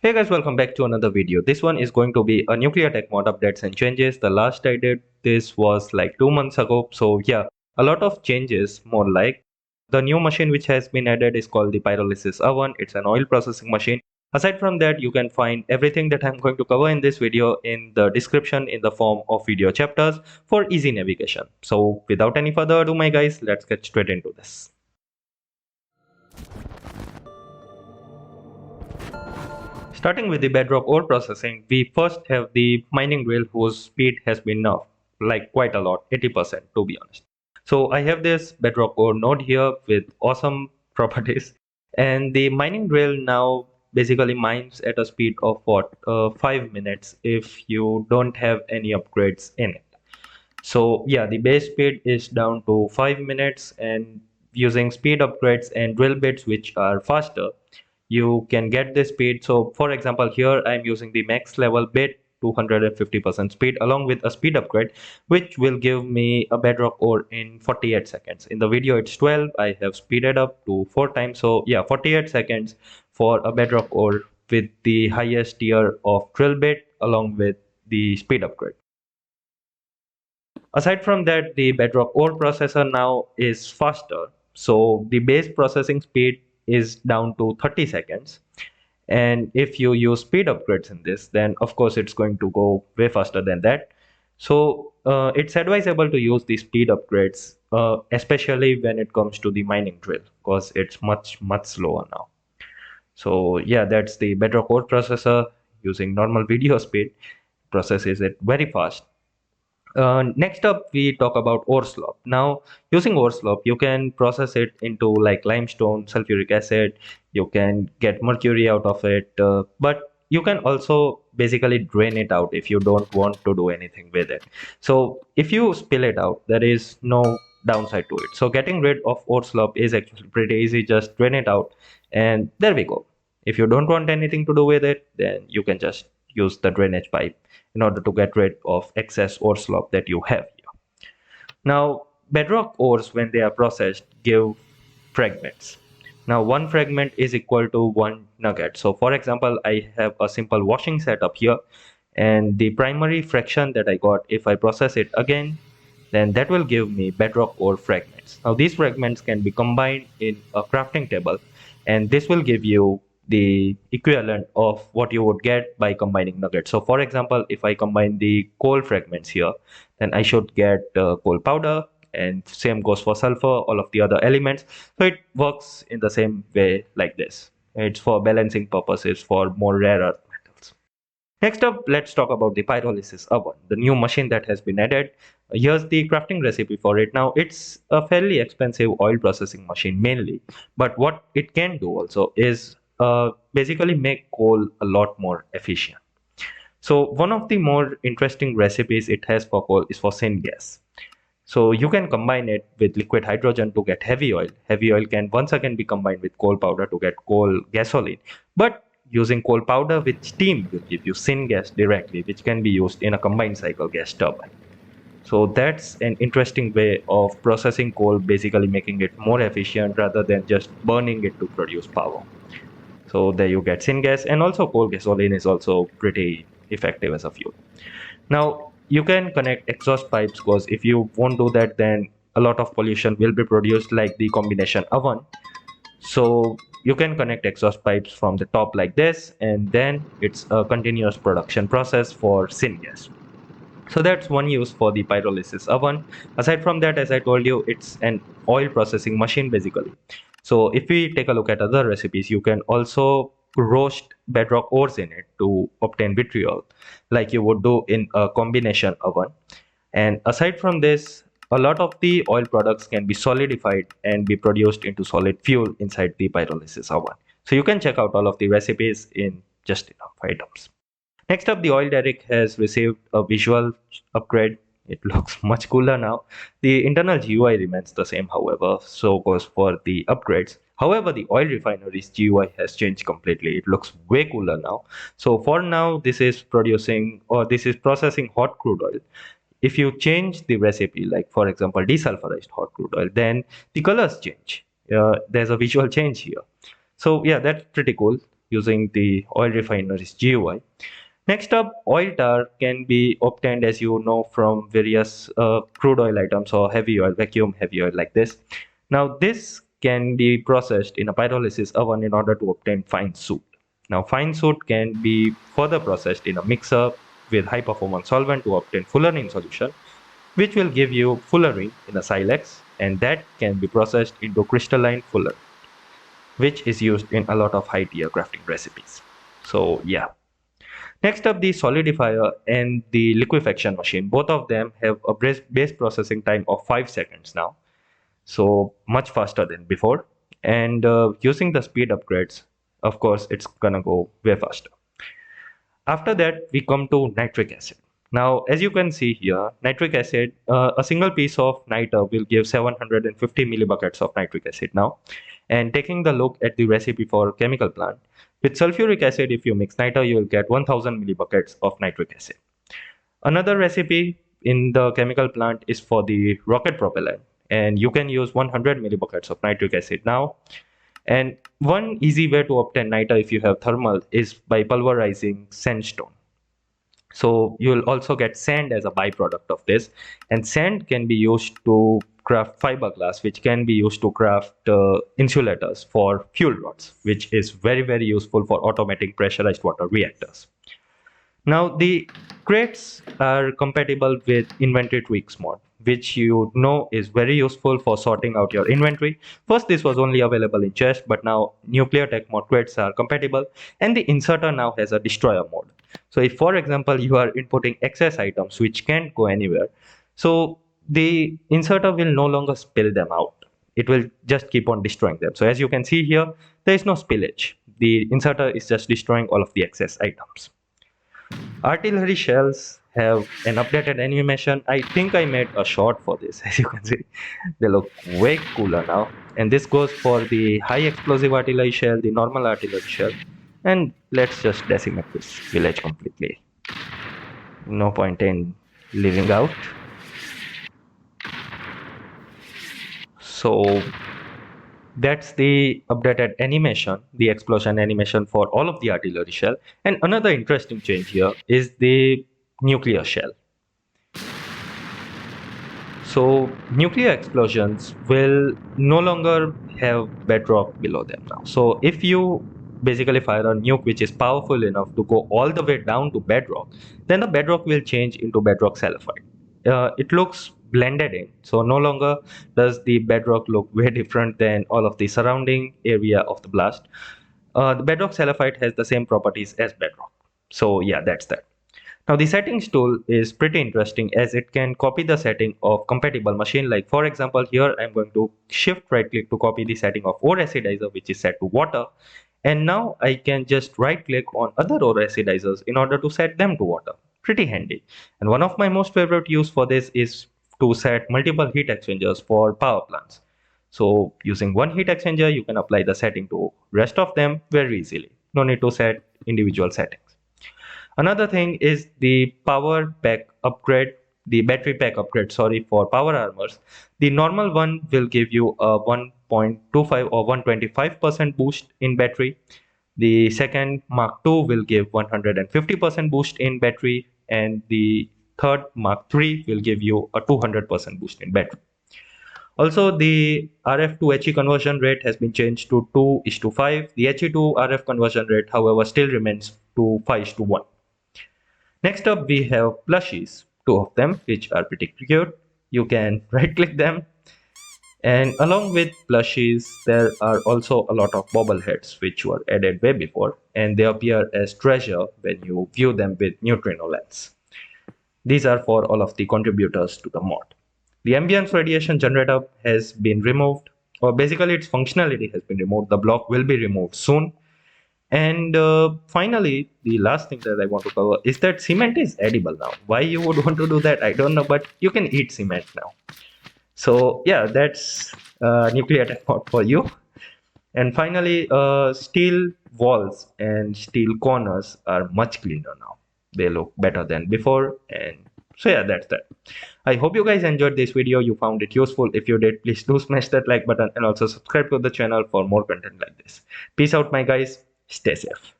Hey guys, welcome back to another video. This one is going to be a nuclear tech mod updates and changes. The last I did this was like 2 months ago. So yeah, a lot of changes more like. The new machine which has been added is called the Pyrolysis Oven. It's an oil processing machine. Aside from that, you can find everything that I'm going to cover in this video in the description in the form of video chapters for easy navigation. So without any further ado, my guys, let's get straight into this. Starting with the Bedrock Ore Processing, we first have the mining drill whose speed has been nerfed, like quite a lot, 80% to be honest. So I have this Bedrock Ore node here with awesome properties, and the mining drill now basically mines at a speed of 5 minutes if you don't have any upgrades in it. So yeah, the base speed is down to 5 minutes, and using speed upgrades and drill bits which are faster, you can get the speed. So for example, here I'm using the max level bit 250% speed along with a speed upgrade which will give me a bedrock ore in 48 seconds. In the video it's 12, I have speeded up to 4 times. So yeah, 48 seconds for a bedrock ore with the highest tier of drill bit along with the speed upgrade. Aside from that, the Bedrock Ore Processor now is faster. So the base processing speed is down to 30 seconds. And if you use speed upgrades in this, then of course it's going to go way faster than that. So it's advisable to use the speed upgrades, especially when it comes to the mining drill, because it's much slower now. So yeah, that's the Bedrock Ore Processor using normal video speed. Processes it very fast. Next up, we talk about ore slop. Now, using ore slop, you can process it into like limestone, sulfuric acid. You can get mercury out of it, but you can also basically drain it out if you don't want to do anything with it. So, if you spill it out, there is no downside to it. So, getting rid of ore slop is actually pretty easy. Just drain it out, and there we go. If you don't want anything to do with it, then you can just use the drainage pipe in order to get rid of excess ore slop that you have here. Now, bedrock ores, when they are processed, give fragments. Now, one fragment is equal to one nugget. So, for example, I have a simple washing setup here, and the primary fraction that I got, if I process it again, then that will give me bedrock ore fragments. Now, these fragments can be combined in a crafting table, and this will give you the equivalent of what you would get by combining nuggets. So for example, if I combine the coal fragments here, then I should get coal powder, and same goes for sulfur, all of the other elements. So it works in the same way like this. It's for balancing purposes for more rare earth metals. Next up, let's talk about the pyrolysis oven, the new machine that has been added. Here's the crafting recipe for it. Now, it's a fairly expensive oil processing machine mainly, but what it can do also is basically make coal a lot more efficient. So one of the more interesting recipes it has for coal is for syngas. So you can combine it with liquid hydrogen to get heavy oil. Heavy oil can once again be combined with coal powder to get coal gasoline. But using coal powder with steam will give you syngas directly, which can be used in a combined cycle gas turbine. So that's an interesting way of processing coal, basically making it more efficient rather than just burning it to produce power. So there you get syngas, and also coal gasoline is also pretty effective as a fuel. Now you can connect exhaust pipes, because if you won't do that, then a lot of pollution will be produced like the combination oven. So you can connect exhaust pipes from the top like this, and then it's a continuous production process for syngas. So that's one use for the pyrolysis oven. Aside from that, as I told you, it's an oil processing machine basically. So if we take a look at other recipes, you can also roast bedrock ores in it to obtain vitriol, like you would do in a combination oven. And aside from this, a lot of the oil products can be solidified and be produced into solid fuel inside the pyrolysis oven. So you can check out all of the recipes in just enough items. Next up, the oil derrick has received a visual upgrade. It looks much cooler now. The internal GUI remains the same, however, so goes for the upgrades. However, the oil refinery's GUI has changed completely. It looks way cooler now. So for now, this is processing hot crude oil. If you change the recipe, like for example, desulfurized hot crude oil, then the colors change. There's a visual change here. So yeah, that's pretty cool. using the oil refineries GUI. Next up, oil tar can be obtained, as you know, from various crude oil items or heavy oil, vacuum heavy oil like this. Now, this can be processed in a pyrolysis oven in order to obtain fine soot. Now, fine soot can be further processed in a mixer with high performance solvent to obtain fullerene solution, which will give you fullerene in a silex, and that can be processed into crystalline fullerite, which is used in a lot of high tier crafting recipes. So, yeah. Next up, the solidifier and the liquefaction machine. Both of them have a base processing time of 5 seconds now, so much faster than before. And using the speed upgrades, of course, it's gonna go way faster. After that, we come to nitric acid. Now, as you can see here, nitric acid, a single piece of niter will give 750 millibuckets of nitric acid now. And taking the look at the recipe for chemical plant, with sulfuric acid, if you mix niter, you will get 1000 millibuckets of nitric acid. Another recipe in the chemical plant is for the rocket propellant, and you can use 100 millibuckets of nitric acid now. And one easy way to obtain niter if you have thermal is by pulverizing sandstone. So you'll also get sand as a byproduct of this, and sand can be used to craft fiberglass, which can be used to craft insulators for fuel rods, which is very useful for automating pressurized water reactors. Now, the crates are compatible with inventory tweaks mod, which you know is very useful for sorting out your inventory. First, this was only available in chest, but now nuclear tech mod crates are compatible, and the inserter now has a destroyer mode. So if, for example, you are inputting excess items which can't go anywhere, so the inserter will no longer spill them out. It will just keep on destroying them. So as you can see here, there is no spillage. The inserter is just destroying all of the excess items. Artillery shells have an updated animation. I think I made a short for this. As you can see, they look way cooler now. And this goes for the high explosive artillery shell, the normal artillery shell. And let's just decimate this village completely. No point in leaving out. So that's the updated animation, the explosion animation for all of the artillery shell. And another interesting change here is the nuclear shell. So nuclear explosions will no longer have bedrock below them now. So if you basically fire a nuke which is powerful enough to go all the way down to bedrock, then the bedrock will change into Bedrock Sellafite. It looks blended in, so no longer does the bedrock look very different than all of the surrounding area of the blast. The Bedrock Sellafite has the same properties as bedrock. So yeah, that's that. Now the settings tool is pretty interesting as it can copy the setting of compatible machine. Like for example, here I'm going to shift right click to copy the setting of ore acidizer, which is set to water. And now I can just right click on other ore acidizers in order to set them to water. Pretty handy. And one of my most favorite use for this is to set multiple heat exchangers for power plants. So using one heat exchanger, you can apply the setting to rest of them very easily. No need to set individual settings. Another thing is the power pack upgrade, the battery pack upgrade, sorry, for power armors. The normal one will give you a 1.25 or 125% boost in battery. The second Mark II will give 150% boost in battery, and the third Mark III will give you a 200% boost in battery. Also, the RF to HE conversion rate has been changed to 2:5. The HE to RF conversion rate, however, still remains to 5:1. Next up, we have plushies, two of them, which are pretty cute. You can right click them. And along with plushies, there are also a lot of bobbleheads which were added way before, and they appear as treasure when you view them with neutrino lens. These are for all of the contributors to the mod. The Ambience Radiation Generator has been removed, or basically its functionality has been removed. The block will be removed soon. And finally, the last thing that I want to cover is that cement is edible now. Why you would want to do that, I don't know, but you can eat cement now. So yeah, that's nuclear tech mod for you. And finally, steel walls and steel corners are much cleaner now. They look better than before. And so yeah, that's that. I hope you guys enjoyed this video. You found it useful. If you did, please do smash that like button and also subscribe to the channel for more content like this. Peace out, my guys. Stay safe.